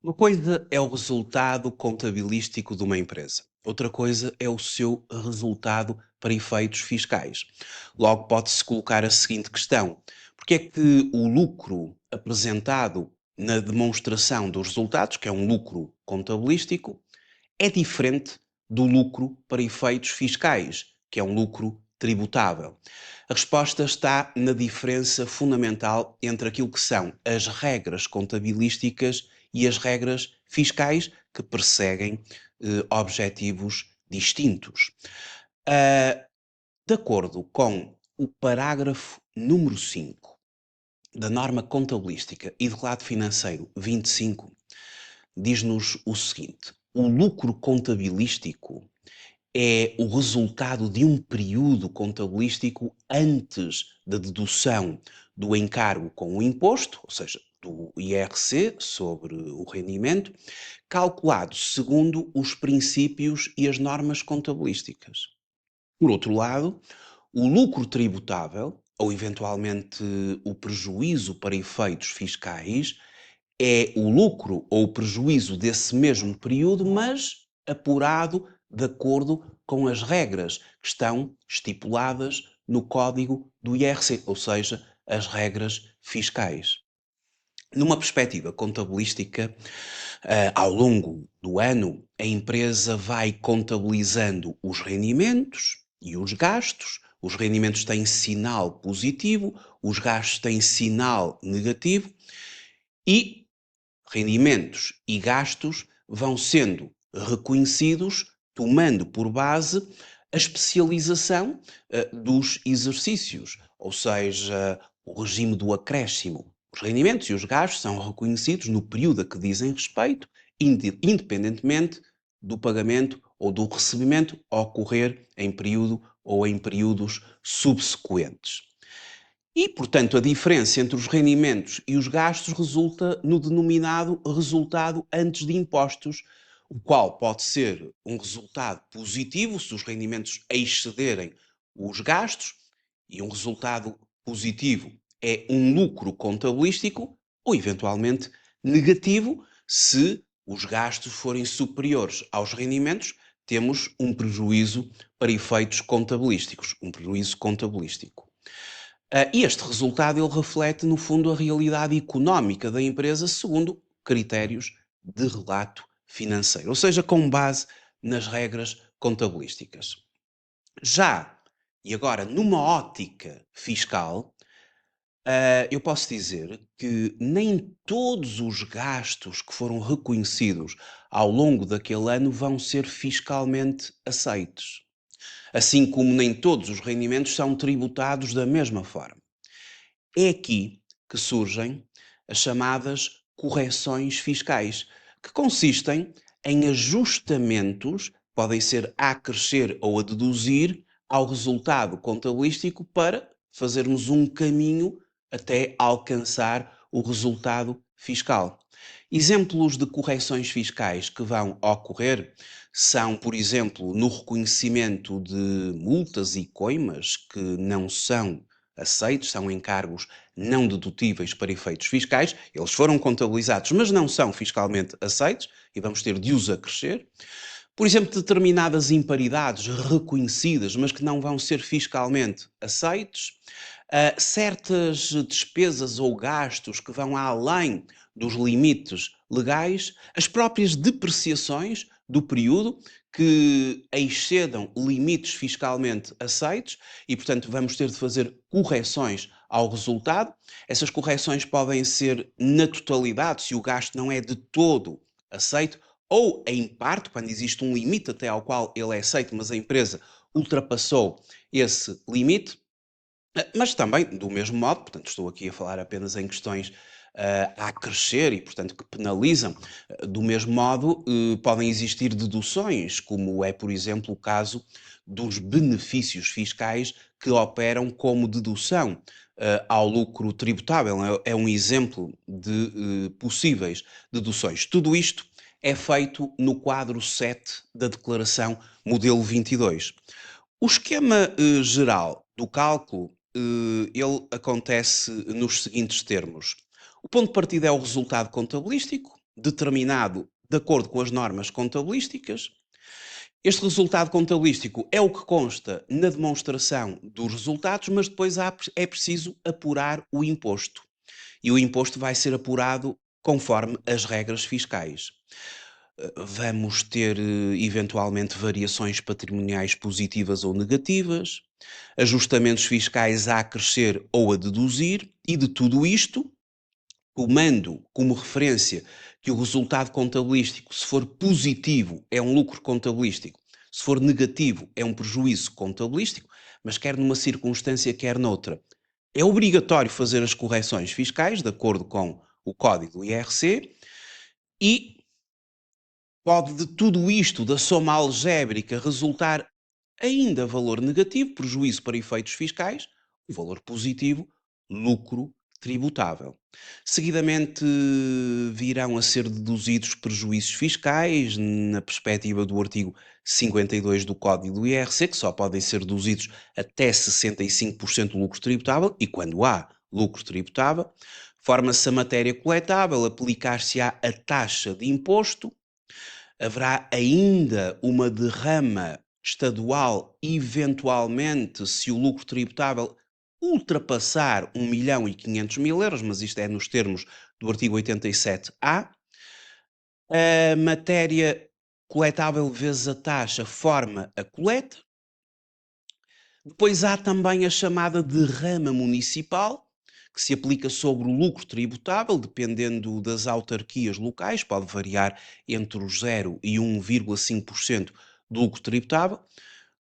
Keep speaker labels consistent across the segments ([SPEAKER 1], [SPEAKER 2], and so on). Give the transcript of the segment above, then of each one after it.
[SPEAKER 1] Uma coisa é o resultado contabilístico de uma empresa. Outra coisa é o seu resultado para efeitos fiscais. Logo, pode-se colocar a seguinte questão: porque é que o lucro apresentado na demonstração dos resultados, que é um lucro contabilístico, é diferente do lucro para efeitos fiscais, que é um lucro tributável? A resposta está na diferença fundamental entre aquilo que são as regras contabilísticas e as regras fiscais que perseguem objetivos distintos. Ah, de acordo com o parágrafo número 5 da norma contabilística e do relato financeiro 25, diz-nos o seguinte: o lucro contabilístico é o resultado de um período contabilístico antes da dedução do encargo com o imposto, ou seja, do IRC sobre o rendimento, calculado segundo os princípios e as normas contabilísticas. Por outro lado, o lucro tributável, ou eventualmente o prejuízo para efeitos fiscais, é o lucro ou o prejuízo desse mesmo período, mas apurado de acordo com as regras que estão estipuladas no código do IRC, ou seja, as regras fiscais. Numa perspectiva contabilística, ao longo do ano, a empresa vai contabilizando os rendimentos e os gastos. Os rendimentos têm sinal positivo, os gastos têm sinal negativo e rendimentos e gastos vão sendo reconhecidos, tomando por base a especialização dos exercícios, ou seja, o regime do acréscimo. Os rendimentos e os gastos são reconhecidos no período a que dizem respeito, independentemente do pagamento ou do recebimento ocorrer em período ou em períodos subsequentes. E, portanto, a diferença entre os rendimentos e os gastos resulta no denominado resultado antes de impostos, o qual pode ser um resultado positivo se os rendimentos excederem os gastos, e um resultado positivo é um lucro contabilístico, ou eventualmente negativo se os gastos forem superiores aos rendimentos, temos um prejuízo para efeitos contabilísticos, um prejuízo contabilístico. E este resultado ele reflete, no fundo, a realidade económica da empresa segundo critérios de relato financeiro, ou seja, com base nas regras contabilísticas. Já, e agora, numa ótica fiscal, eu posso dizer que nem todos os gastos que foram reconhecidos ao longo daquele ano vão ser fiscalmente aceitos, assim como nem todos os rendimentos são tributados da mesma forma. É aqui que surgem as chamadas correções fiscais, que consistem em ajustamentos, podem ser a acrescer ou a deduzir, ao resultado contabilístico para fazermos um caminho até alcançar o resultado fiscal. Exemplos de correções fiscais que vão ocorrer são, por exemplo, no reconhecimento de multas e coimas que não são aceitos, são encargos não dedutíveis para efeitos fiscais, eles foram contabilizados, mas não são fiscalmente aceitos e vamos ter de os acrescer. Por exemplo, determinadas imparidades reconhecidas, mas que não vão ser fiscalmente aceitos. Certas despesas ou gastos que vão além dos limites legais, as próprias depreciações do período que excedam limites fiscalmente aceitos e, portanto, vamos ter de fazer correções ao resultado. Essas correções podem ser na totalidade, se o gasto não é de todo aceito, ou em parte, quando existe um limite até ao qual ele é aceito, mas a empresa ultrapassou esse limite. Mas também, do mesmo modo, portanto, estou aqui a falar apenas em questões a crescer e, portanto, que penalizam. Do mesmo modo, podem existir deduções, como é, por exemplo, o caso dos benefícios fiscais que operam como dedução ao lucro tributável. É um exemplo de possíveis deduções. Tudo isto é feito no quadro 7 da Declaração Modelo 22. O esquema geral do cálculo, ele acontece nos seguintes termos. O ponto de partida é o resultado contabilístico, determinado de acordo com as normas contabilísticas. Este resultado contabilístico é o que consta na demonstração dos resultados, mas depois é preciso apurar o imposto. E o imposto vai ser apurado conforme as regras fiscais. Vamos ter eventualmente variações patrimoniais positivas ou negativas, ajustamentos fiscais a acrescer ou a deduzir, e de tudo isto, tomando como referência que o resultado contabilístico, se for positivo, é um lucro contabilístico, se for negativo, é um prejuízo contabilístico, mas quer numa circunstância, quer noutra. É obrigatório fazer as correções fiscais, de acordo com o código do IRC, e pode de tudo isto, da soma algébrica, resultar ainda valor negativo, prejuízo para efeitos fiscais, o valor positivo, lucro tributável. Seguidamente virão a ser deduzidos prejuízos fiscais, na perspectiva do artigo 52 do Código do IRC, que só podem ser deduzidos até 65% do lucro tributável, e quando há lucro tributável, forma-se a matéria coletável, aplicar-se-á a taxa de imposto. Haverá ainda uma derrama estadual, eventualmente, se o lucro tributável ultrapassar 1.500.000 euros, mas isto é nos termos do artigo 87A. A matéria coletável vezes a taxa forma a coleta. Depois há também a chamada derrama municipal, que se aplica sobre o lucro tributável, dependendo das autarquias locais, pode variar entre o 0 e 1,5% do lucro tributável,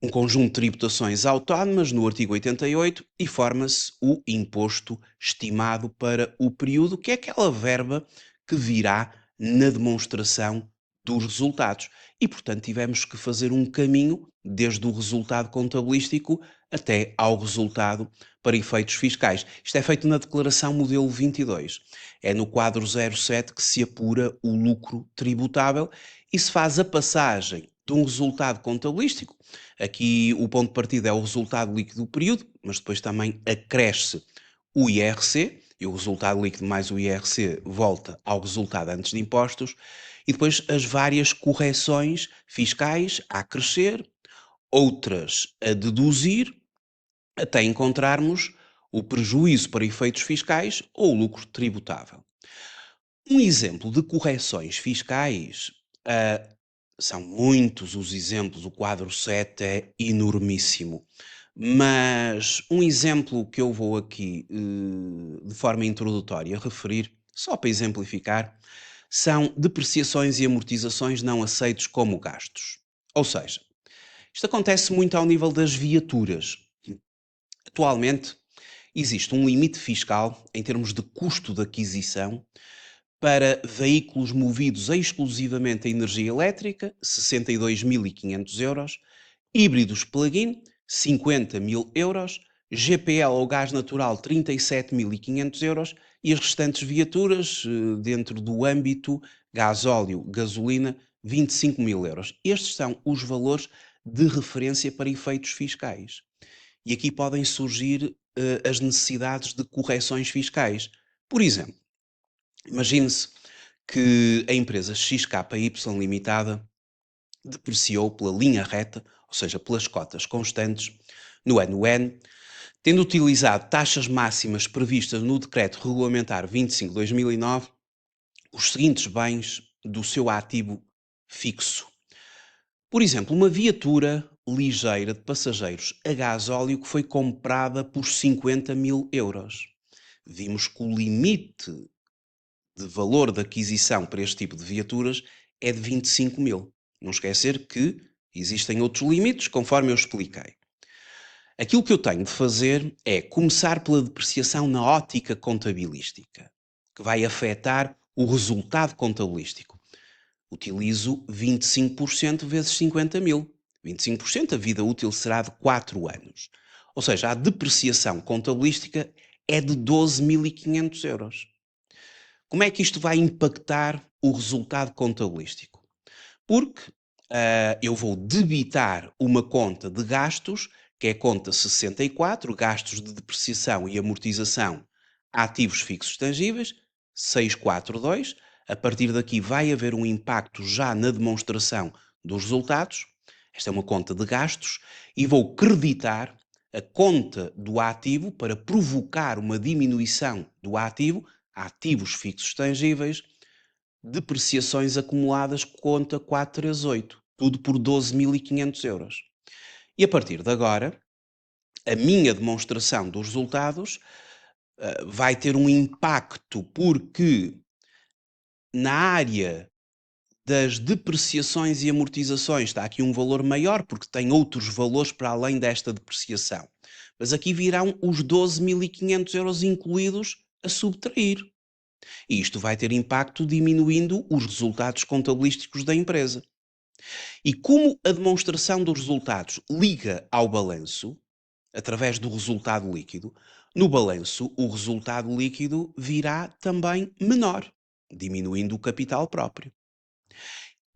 [SPEAKER 1] um conjunto de tributações autónomas no artigo 88, e forma-se o imposto estimado para o período, que é aquela verba que virá na demonstração dos resultados. E, portanto, tivemos que fazer um caminho desde o resultado contabilístico até ao resultado para efeitos fiscais. Isto é feito na declaração modelo 22. É no quadro 07 que se apura o lucro tributável e se faz a passagem de um resultado contabilístico. Aqui o ponto de partida é o resultado líquido do período, mas depois também acresce o IRC, e o resultado líquido mais o IRC volta ao resultado antes de impostos, e depois as várias correções fiscais a acrescer, outras a deduzir, até encontrarmos o prejuízo para efeitos fiscais ou o lucro tributável. Um exemplo de correções fiscais, são muitos os exemplos, o quadro 7 é enormíssimo, mas um exemplo que eu vou aqui, de forma introdutória, referir, só para exemplificar, são depreciações e amortizações não aceitos como gastos. Ou seja, isto acontece muito ao nível das viaturas. Atualmente, existe um limite fiscal em termos de custo de aquisição para veículos movidos exclusivamente a energia elétrica, 62.500 euros, híbridos plug-in, 50.000 euros, GPL ou gás natural, 37.500 euros, e as restantes viaturas, dentro do âmbito gasóleo, gasolina, 25.000 euros. Estes são os valores de referência para efeitos fiscais. E aqui podem surgir as necessidades de correções fiscais. Por exemplo, imagine-se que a empresa XKY Limitada depreciou pela linha reta, ou seja, pelas cotas constantes, no ano N, tendo utilizado taxas máximas previstas no Decreto Regulamentar 25/2009, os seguintes bens do seu ativo fixo. Por exemplo, uma viatura ligeira de passageiros a gasóleo que foi comprada por 50.000 euros. Vimos que o limite de valor de aquisição para este tipo de viaturas é de 25.000. Não esquecer que existem outros limites, conforme eu expliquei. Aquilo que eu tenho de fazer é começar pela depreciação na ótica contabilística, que vai afetar o resultado contabilístico. Utilizo 25% vezes 50.000. 25%, a vida útil será de 4 anos. Ou seja, a depreciação contabilística é de 12.500 euros. Como é que isto vai impactar o resultado contabilístico? Porque eu vou debitar uma conta de gastos, que é a conta 64, gastos de depreciação e amortização a ativos fixos tangíveis, 642. A partir daqui vai haver um impacto já na demonstração dos resultados. Esta é uma conta de gastos e vou creditar a conta do ativo para provocar uma diminuição do ativo, ativos fixos tangíveis, depreciações acumuladas, conta 438, tudo por 12.500 euros. E a partir de agora, a minha demonstração dos resultados vai ter um impacto porque na área das depreciações e amortizações está aqui um valor maior porque tem outros valores para além desta depreciação. Mas aqui virão os 12.500 euros incluídos a subtrair. E isto vai ter impacto diminuindo os resultados contabilísticos da empresa. E como a demonstração dos resultados liga ao balanço, através do resultado líquido, no balanço o resultado líquido virá também menor, diminuindo o capital próprio.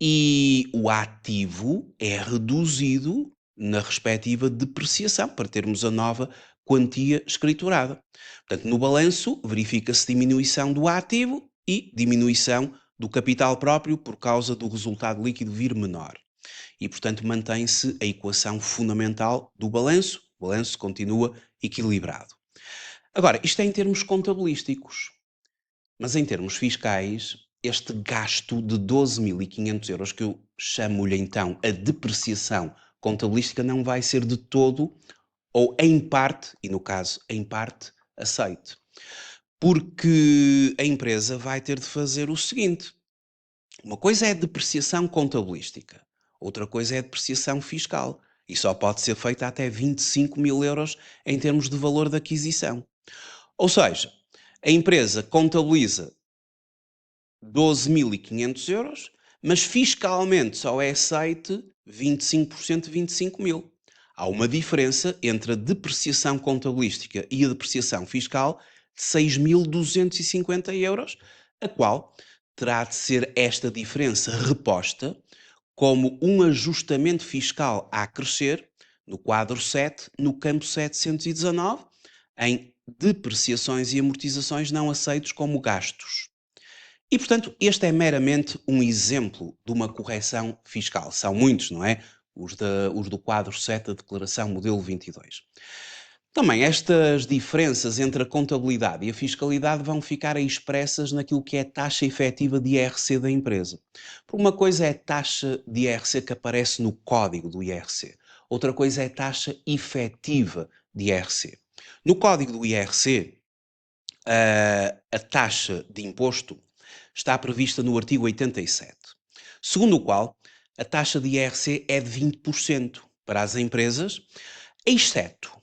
[SPEAKER 1] E o ativo é reduzido na respectiva depreciação, para termos a nova quantia escriturada. Portanto, no balanço verifica-se diminuição do ativo e diminuição do capital próprio por causa do resultado líquido vir menor. E, portanto, mantém-se a equação fundamental do balanço. O balanço continua equilibrado. Agora, isto é em termos contabilísticos. Mas em termos fiscais, este gasto de 12.500 euros, que eu chamo-lhe então a depreciação contabilística, não vai ser de todo, ou em parte, e no caso em parte, aceite. Porque a empresa vai ter de fazer o seguinte: uma coisa é a depreciação contabilística, outra coisa é a depreciação fiscal. E só pode ser feita até 25.000 euros em termos de valor de aquisição. Ou seja, a empresa contabiliza 12.500 euros, mas fiscalmente só é aceite 25% de 25.000. Há uma diferença entre a depreciação contabilística e a depreciação fiscal de 6.250 euros, a qual terá de ser esta diferença reposta como um ajustamento fiscal a crescer no quadro 7, no campo 719, em depreciações e amortizações não aceitos como gastos. E, portanto, este é meramente um exemplo de uma correção fiscal. São muitos, não é? Os do quadro 7 da Declaração Modelo 22. Também estas diferenças entre a contabilidade e a fiscalidade vão ficar expressas naquilo que é a taxa efetiva de IRC da empresa. Por uma coisa é a taxa de IRC que aparece no código do IRC. Outra coisa é a taxa efetiva de IRC. No código do IRC, a taxa de imposto está prevista no artigo 87, segundo o qual a taxa de IRC é de 20% para as empresas, exceto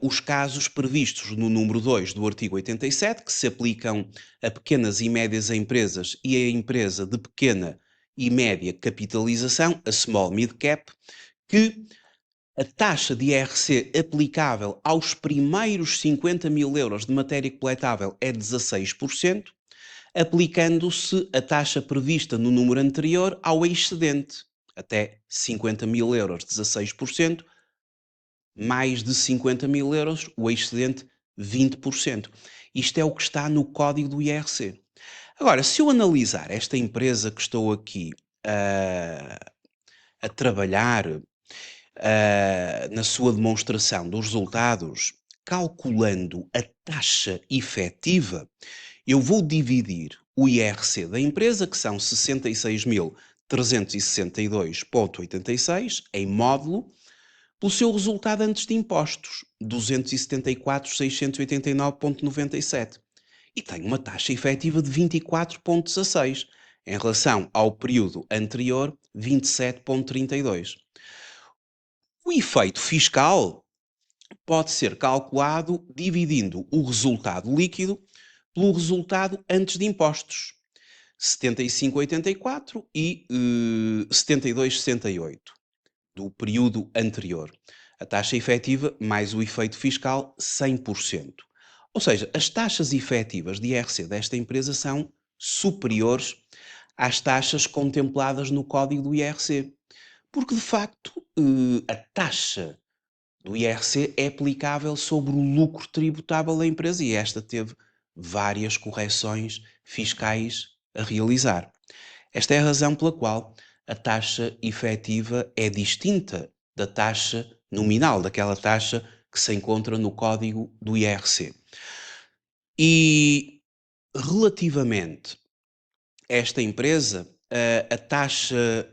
[SPEAKER 1] os casos previstos no número 2 do artigo 87, que se aplicam a pequenas e médias empresas e a empresa de pequena e média capitalização, a small mid cap, que a taxa de IRC aplicável aos primeiros 50.000 euros de matéria coletável é 16%, aplicando-se a taxa prevista no número anterior ao excedente, até 50.000 euros, 16%, mais de 50.000 euros, o excedente, 20%. Isto é o que está no código do IRC. Agora, se eu analisar esta empresa que estou aqui a trabalhar na sua demonstração dos resultados, calculando a taxa efetiva, eu vou dividir o IRC da empresa, que são 66.362,86, em módulo, pelo seu resultado antes de impostos, 274.689,97. E tem uma taxa efetiva de 24,16, em relação ao período anterior, 27,32. O efeito fiscal pode ser calculado dividindo o resultado líquido pelo resultado antes de impostos, 75,84 e 72,68 do período anterior. A taxa efetiva mais o efeito fiscal, 100%. Ou seja, as taxas efetivas de IRC desta empresa são superiores às taxas contempladas no código do IRC. Porque, de facto, a taxa do IRC é aplicável sobre o lucro tributável da empresa e esta teve várias correções fiscais a realizar. Esta é a razão pela qual a taxa efetiva é distinta da taxa nominal, daquela taxa que se encontra no código do IRC. E relativamente a esta empresa, a taxa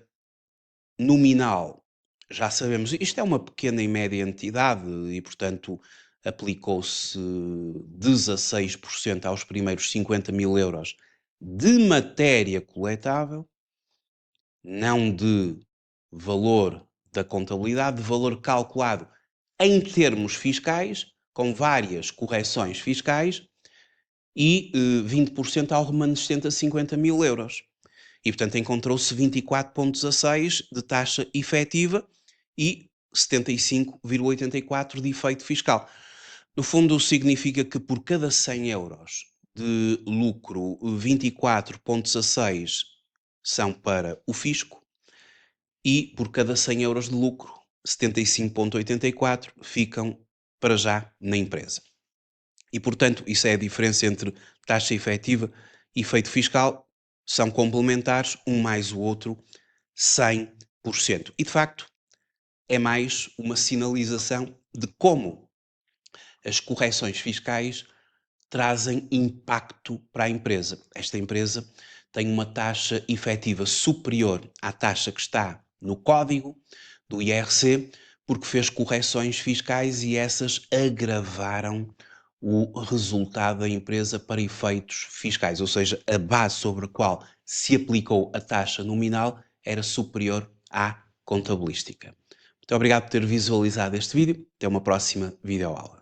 [SPEAKER 1] nominal, já sabemos, isto é uma pequena e média entidade e, portanto, aplicou-se 16% aos primeiros 50.000 euros de matéria coletável, não de valor da contabilidade, de valor calculado em termos fiscais, com várias correções fiscais, e 20% ao remanescente a 50.000 euros. E, portanto, encontrou-se 24,16 de taxa efetiva e 75,84 de efeito fiscal. No fundo, significa que por cada 100 euros de lucro, 24,16 são para o fisco e por cada 100 euros de lucro, 75,84 ficam para já na empresa. E, portanto, isso é a diferença entre taxa efetiva e efeito fiscal. São complementares, um mais o outro, 100%. E, de facto, é mais uma sinalização de como as correções fiscais trazem impacto para a empresa. Esta empresa tem uma taxa efetiva superior à taxa que está no código do IRC, porque fez correções fiscais e essas agravaram o resultado da empresa para efeitos fiscais, ou seja, a base sobre a qual se aplicou a taxa nominal era superior à contabilística. Muito obrigado por ter visualizado este vídeo. Até uma próxima videoaula.